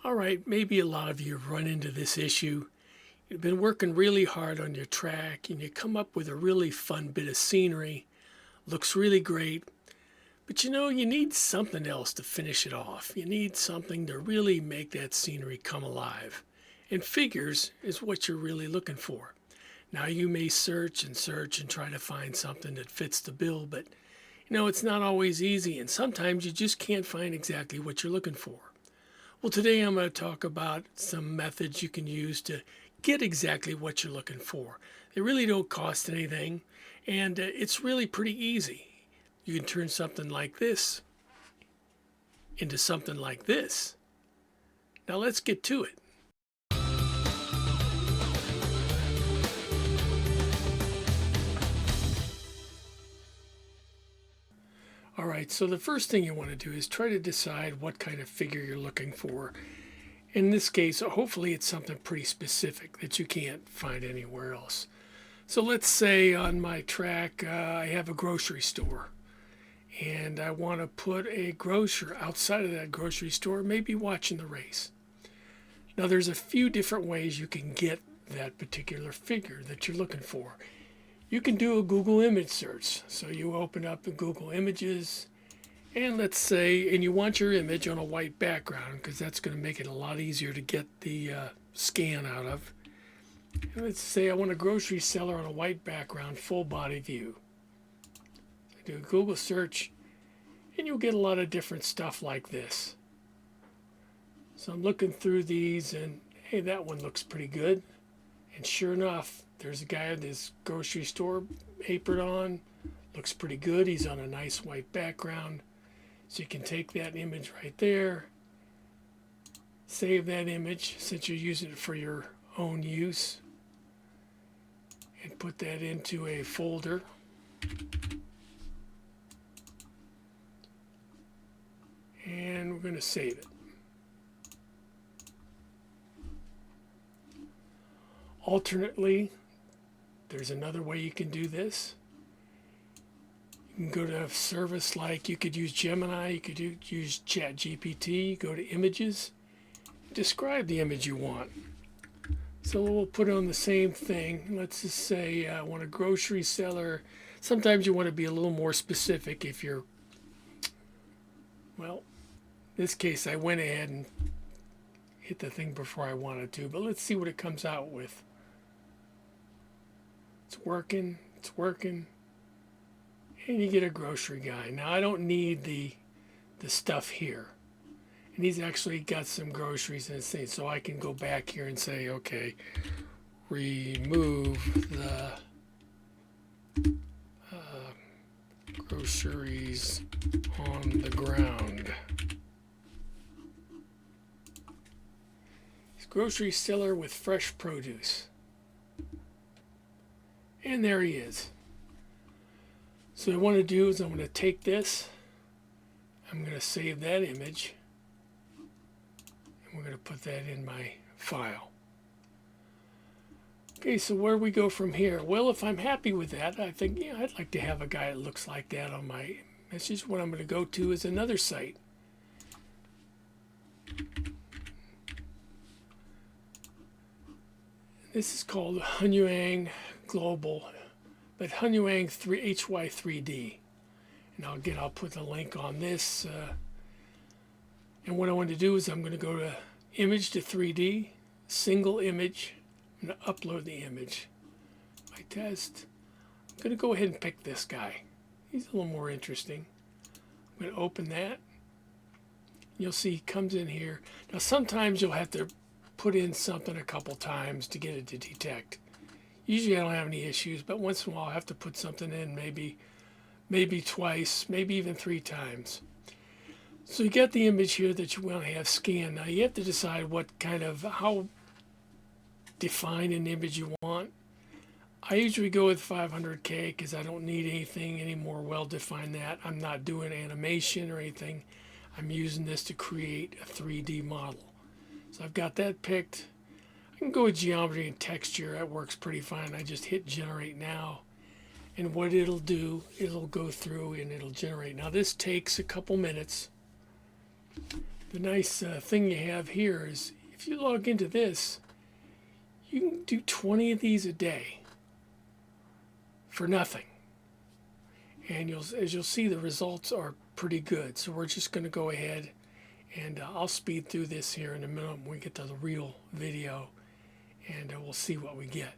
All right, maybe a lot of you have run into this issue. You've been working really hard on your track and you come up with a really fun bit of scenery. Looks really great, but you need something else to finish it off. You need something to really make that scenery come alive. And figures is what you're really looking for. Now you may search and search and try to find something that fits the bill, but it's not always easy and sometimes you just can't find exactly what you're looking for. Well, today I'm going to talk about some methods you can use to get exactly what you're looking for. They really don't cost anything, and it's really pretty easy. You can turn something like this into something like this. Now let's get to it. All right, so the first thing you want to do is try to decide what kind of figure you're looking for. In this case, hopefully it's something pretty specific that you can't find anywhere else. So let's say on my track I have a grocery store and I want to put a grocer outside of that grocery store, maybe watching the race. Now there's a few different ways you can get that particular figure that you're looking for. You can do a Google image search. So you open up Google Images and let's say, and you want your image on a white background because that's going to make it a lot easier to get the scan out of. And let's say I want a grocery seller on a white background, full body view. So I do a Google search and you'll get a lot of different stuff like this. So I'm looking through these and hey, that one looks pretty good. And sure enough, there's a guy at this grocery store, apron on, looks pretty good. He's on a nice white background. So you can take that image right there, save that image since you're using it for your own use, and put that into a folder. And we're going to save it. Alternately, there's another way you can do this. You can go to a service like you could use Gemini, you could use ChatGPT, go to images, describe the image you want. So we'll put on the same thing. Let's just say I want a grocery seller. Sometimes you want to be a little more specific if you're, well, in this case I went ahead and hit the thing before I wanted to, but let's see what it comes out with. It's working, and you get a grocery guy. Now I don't need the stuff here, and he's actually got some groceries in his thing, so I can go back here and say, okay, remove the groceries on the ground. He's a grocery seller with fresh produce. And there he is. So what I want to do is I'm going to take this, I'm going to save that image, and we're going to put that in my file. Okay, so where we go from here? Well, if I'm happy with that, I think, I'd like to have a guy that looks like that on my message. What I'm going to go to is another site. This is called Hunyuang Global, but Hunyuang HY3D. And I'll put the link on this. And what I want to do is I'm going to go to image to 3D, single image. I'm going to upload the image. My test. I'm going to go ahead and pick this guy. He's a little more interesting. I'm going to open that. You'll see he comes in here. Now sometimes you'll have to put in something a couple times to get it to detect. Usually I don't have any issues, but once in a while I have to put something in, maybe twice, maybe even 3 times. So you get the image here that you want to have scanned. Now you have to decide how defined an image you want. I usually go with 500K because I don't need anything any more well-defined than that. I'm not doing animation or anything. I'm using this to create a 3D model. So I've got that picked. I can go with geometry and texture. That works pretty fine. I just hit generate now. And what it'll do, it'll go through and it'll generate. Now this takes a couple minutes. The nice thing you have here is if you log into this, you can do 20 of these a day for nothing. And as you'll see, the results are pretty good. So we're just going to go ahead and I'll speed through this here in a minute when we get to the real video, and we'll see what we get.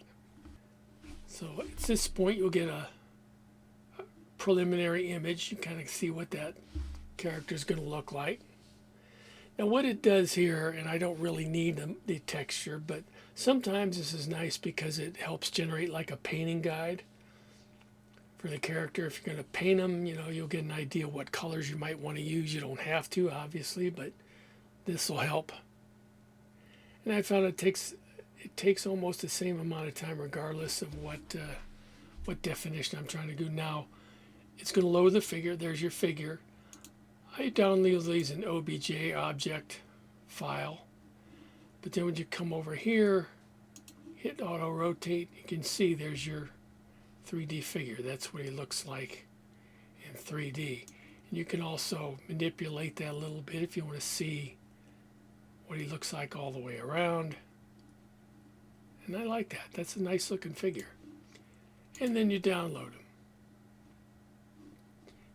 So at this point, you'll get a preliminary image. You kind of see what that character is going to look like. Now what it does here, and I don't really need the texture, but sometimes this is nice because it helps generate like a painting guide for the character. If you're going to paint them, you'll get an idea what colors you might want to use. You don't have to, obviously, but this will help. And I found it takes almost the same amount of time regardless of what definition I'm trying to do. Now it's going to load the figure. There's your figure. I download these in OBJ object file, but then when you come over here, hit auto rotate, you can see there's your 3D figure. That's what he looks like in 3D. And you can also manipulate that a little bit if you want to see what he looks like all the way around. And I like that. That's a nice looking figure. And then you download him.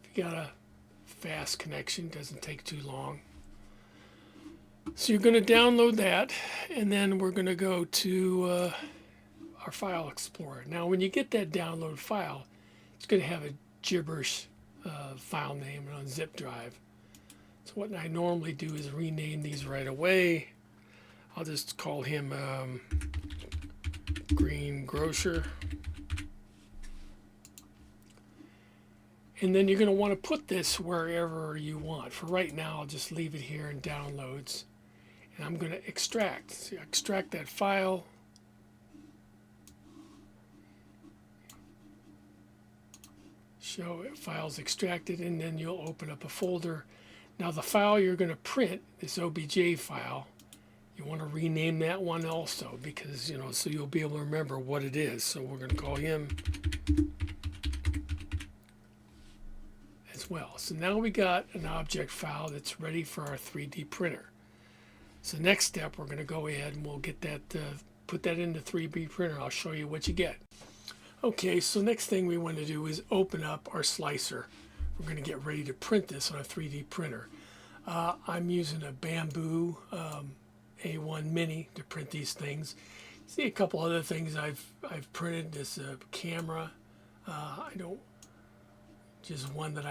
If you got a fast connection, doesn't take too long. So you're going to download that, and then we're going to go to our file explorer. Now when you get that download file, it's going to have a gibberish file name on zip drive. So what I normally do is rename these right away. I'll just call him Green Grocer. And then you're going to want to put this wherever you want. For right now, I'll just leave it here in downloads. And I'm going to extract. So extract that file. Show files extracted, and then you'll open up a folder. Now the file you're going to print, this OBJ file, you want to rename that one also because, so you'll be able to remember what it is. So we're going to call him as well. So now we got an object file that's ready for our 3D printer. So next step, we're going to go ahead and we'll get that, put that in the 3D printer. I'll show you what you get. Okay, so next thing we want to do is open up our slicer. We're going to get ready to print this on a 3D printer. I'm using a Bamboo A1 Mini to print these things. See a couple other things I've printed. This camera. Just one that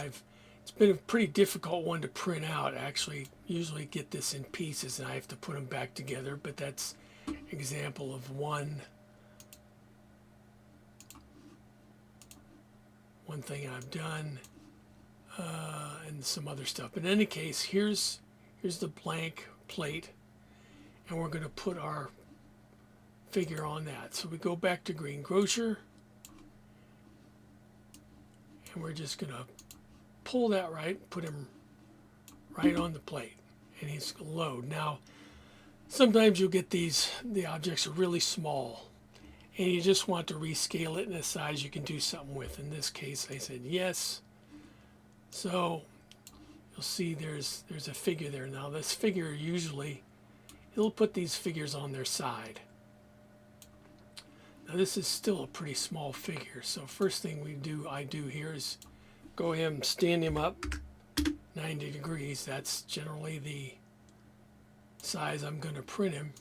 it's been a pretty difficult one to print out. I actually usually get this in pieces and I have to put them back together, but that's an example of one thing I've done, and some other stuff. But in any case, here's the blank plate, and we're going to put our figure on that. So we go back to Green Grocer, and we're just going to pull that right, put him right on the plate, and he's going to load. Now, sometimes you'll get the objects are really small, and you just want to rescale it in a size you can do something with. In this case, I said yes. So you'll see there's a figure there. Now this figure usually, it'll put these figures on their side. Now this is still a pretty small figure. So first thing I do here is go ahead and stand him up 90 degrees. That's generally the size I'm going to print him.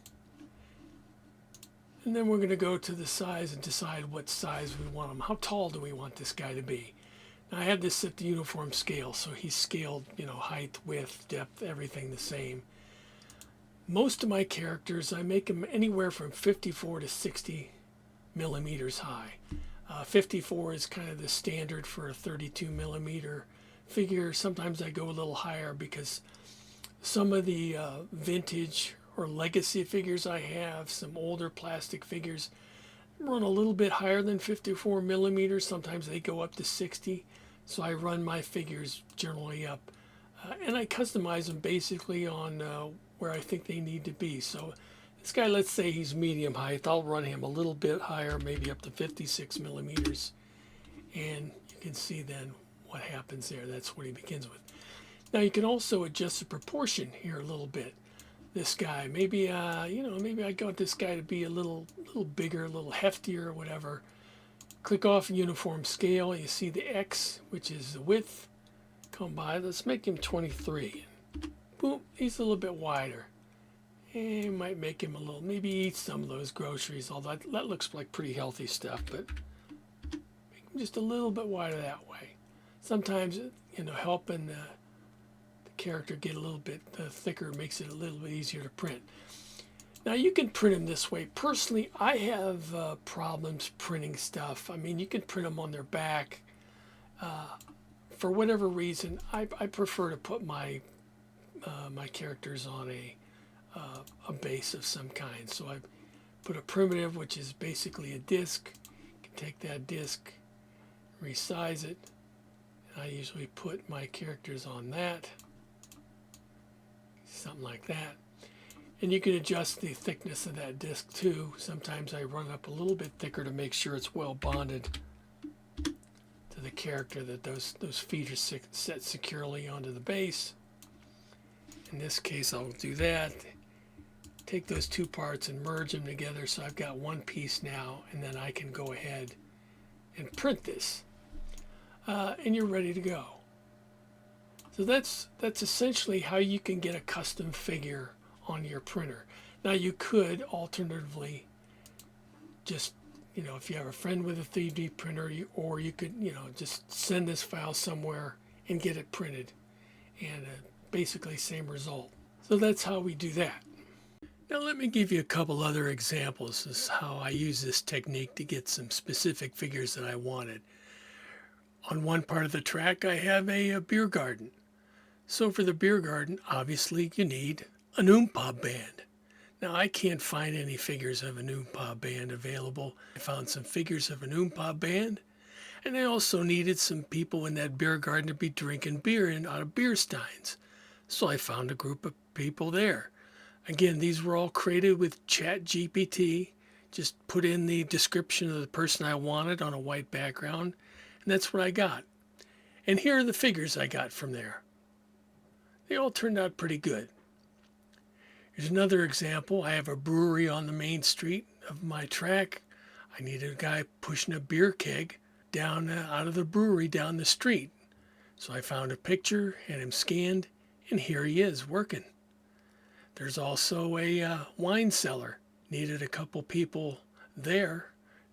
And then we're going to go to the size and decide what size we want him. How tall do we want this guy to be? Now I have this at the uniform scale, so he's scaled, height, width, depth, everything the same. Most of my characters, I make them anywhere from 54 to 60 millimeters high. 54 is kind of the standard for a 32 millimeter figure. Sometimes I go a little higher because some of the vintage or legacy figures I have, some older plastic figures, run a little bit higher than 54 millimeters. Sometimes they go up to 60. So I run my figures generally up. And I customize them basically on where I think they need to be. So this guy, let's say he's medium height. I'll run him a little bit higher, maybe up to 56 millimeters. And you can see then what happens there. That's what he begins with. Now you can also adjust the proportion here a little bit. This guy, maybe maybe I got this guy to be a little bigger, a little heftier, or whatever. Click off uniform scale. You see the X, which is the width. Come by. Let's make him 23. Boom, he's a little bit wider. And might make him a little, maybe eat some of those groceries. Although that looks like pretty healthy stuff, but make him just a little bit wider that way. Sometimes, helping the character get a little bit thicker makes it a little bit easier to print. Now you can print them this way. Personally, I have problems printing stuff. I mean, you can print them on their back. For whatever reason, I prefer to put my characters on a base of some kind. So I put a primitive, which is basically a disk. You can take that disk, resize it. And I usually put my characters on that. Something like that. And you can adjust the thickness of that disc too. Sometimes I run it up a little bit thicker to make sure it's well bonded to the character, that those feet are set securely onto the base. In this case, I'll do that. Take those two parts and merge them together so I've got one piece now, and then I can go ahead and print this. And you're ready to go. So that's essentially how you can get a custom figure on your printer. Now you could alternatively just, if you have a friend with a 3D printer, or you could, just send this file somewhere and get it printed, and basically same result. So that's how we do that. Now let me give you a couple other examples of how I use this technique to get some specific figures that I wanted. On one part of the track I have a beer garden. So for the beer garden, obviously you need an Oompa band. Now I can't find any figures of an Oompa band available. I found some figures of an Oompa band, and I also needed some people in that beer garden to be drinking beer out of beer steins. So I found a group of people there. Again, these were all created with ChatGPT. Just put in the description of the person I wanted on a white background, and that's what I got. And here are the figures I got from there. They all turned out pretty good. Here's another example. I have a brewery on the main street of my track. I needed a guy pushing a beer keg down out of the brewery down the street. So I found a picture, had him scanned, and here he is working. There's also a wine cellar. Needed a couple people there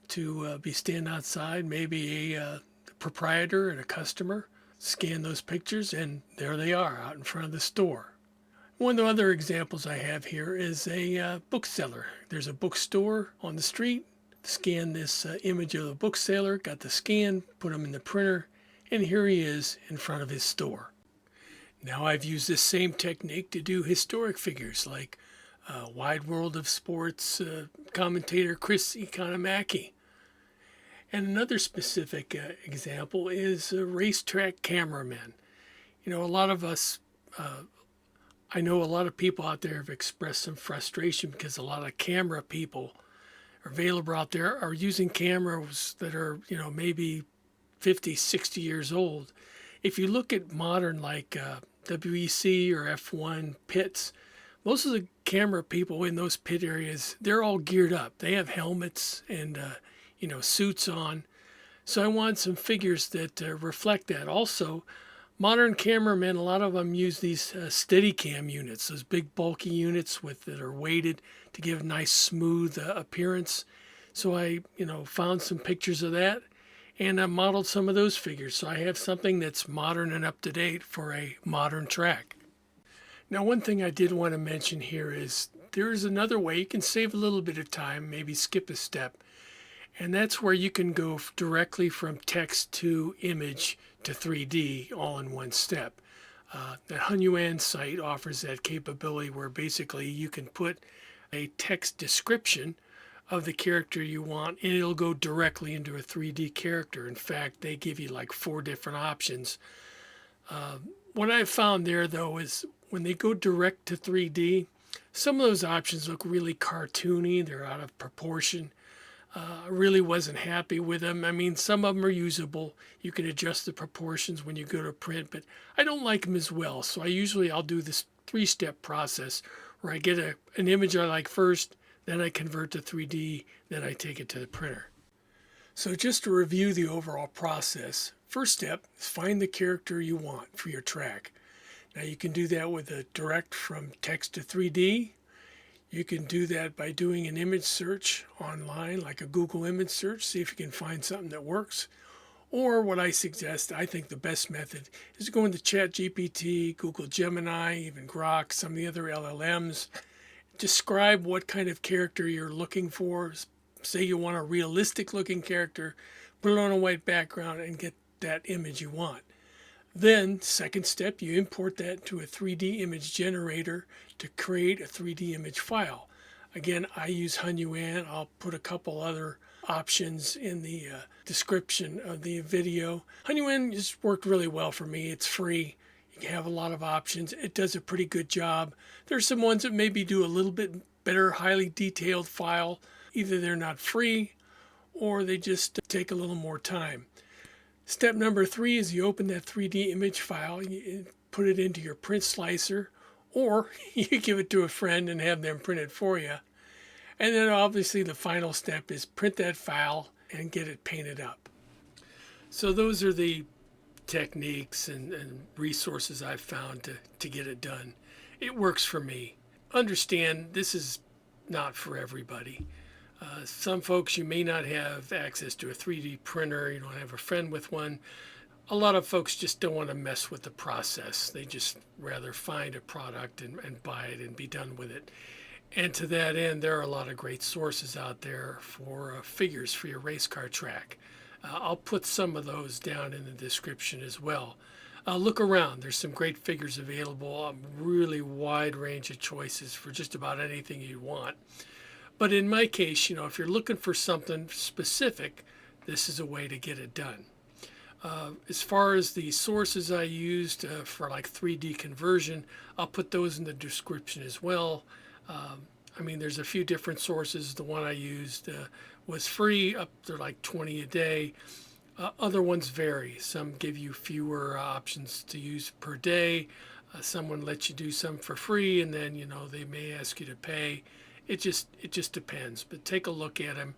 to be standing outside, maybe a proprietor and a customer. Scan those pictures, and there they are out in front of the store. One of the other examples I have here is a bookseller. There's a bookstore on the street. Scan this image of the bookseller, got the scan, put them in the printer, and here he is in front of his store. Now I've used this same technique to do historic figures like Wide World of Sports commentator Chris Economaki. And another specific example is racetrack cameramen. A lot of us, I know a lot of people out there have expressed some frustration because a lot of camera people available out there are using cameras that are, maybe 50, 60 years old. If you look at modern like WEC or F1 pits, most of the camera people in those pit areas, they're all geared up. They have helmets and suits on. So I want some figures that reflect that. Also, modern cameramen, a lot of them use these Steadicam units, those big bulky units that are weighted to give a nice smooth appearance. So I, found some pictures of that, and I modeled some of those figures. So I have something that's modern and up to date for a modern track. Now, one thing I did want to mention here is there is another way you can save a little bit of time, maybe skip a step. And that's where you can go directly from text to image to 3D all in one step. The Hunyuan site offers that capability where basically you can put a text description of the character you want and it'll go directly into a 3D character. In fact, they give you like 4 different options. What I've found there though is when they go direct to 3D, some of those options look really cartoony, they're out of proportion. I really wasn't happy with them. I mean, some of them are usable. You can adjust the proportions when you go to print, but I don't like them as well. So I'll do this 3-step process where I get an image I like first, then I convert to 3D, then I take it to the printer. So just to review the overall process, first step is find the character you want for your track. Now you can do that with a direct from text to 3D. You can do that by doing an image search online, like a Google image search, see if you can find something that works. Or what I suggest, I think the best method is going to ChatGPT, Google Gemini, even Grok, some of the other LLMs. Describe what kind of character you're looking for. Say you want a realistic looking character, put it on a white background and get that image you want. Then, second step, you import that to a 3D image generator to create a 3D image file. Again, I use Hunyuan. I'll put a couple other options in the description of the video. Hunyuan just worked really well for me. It's free. You can have a lot of options. It does a pretty good job. There's some ones that maybe do a little bit better, highly detailed file. Either they're not free or they just take a little more time. Step number 3 is you open that 3D image file, you put it into your print slicer, or you give it to a friend and have them print it for you. And then obviously the final step is print that file and get it painted up. So those are the techniques and resources I've found to get it done. It works for me. Understand this is not for everybody. Some folks, you may not have access to a 3D printer, you don't have a friend with one. A lot of folks just don't want to mess with the process. They just rather find a product and buy it and be done with it. And to that end, there are a lot of great sources out there for figures for your race car track. I'll put some of those down in the description as well. Look around. There's some great figures available, a really wide range of choices for just about anything you want. But in my case, if you're looking for something specific, this is a way to get it done. As far as the sources I used for like 3D conversion, I'll put those in the description as well. There's a few different sources. The one I used was free, up to like 20 a day. Other ones vary. Some give you fewer options to use per day. Someone lets you do some for free, and then they may ask you to pay. It just depends, but take a look at them.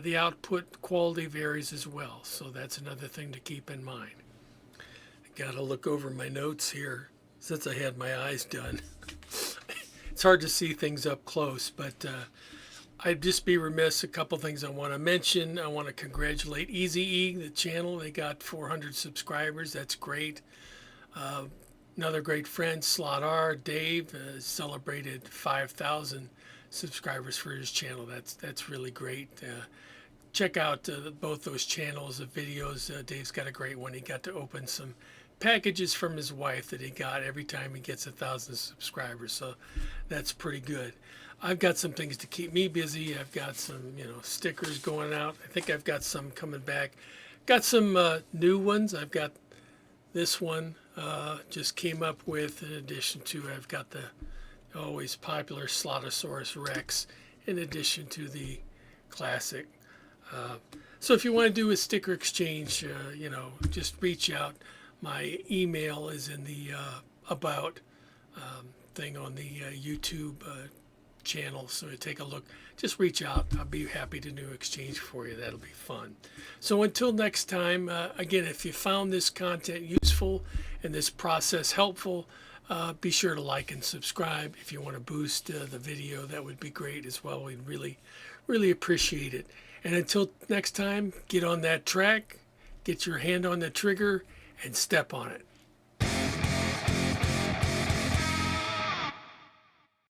The output quality varies as well, so that's another thing to keep in mind. I gotta look over my notes here since I had my eyes done. It's hard to see things up close, but I'd just be remiss. A couple things I want to mention. I want to congratulate Easy the channel. They got 400 subscribers. That's great. Another great friend, slot.it, Dave, celebrated 5,000 subscribers for his channel. That's really great. Check out both those channels of videos. Dave's got a great one. He got to open some packages from his wife that he got every time he gets 1,000 subscribers, so that's pretty good. I've got some things to keep me busy. I've got some stickers going out. I think I've got some coming back. Got some new ones. I've got this one just came up with, in addition to, I've got the always popular Slotosaurus Rex in addition to the classic. So if you want to do a sticker exchange, just reach out. My email is in the about thing on the YouTube channel, so take a look. Just reach out. I'll be happy to do exchange for you. That'll be fun. So until next time, again, if you found this content useful and this process helpful, be sure to like and subscribe. If you want to boost the video, that would be great as well. We'd really appreciate it. And until next time, get on that track, get your hand on the trigger, and step on it.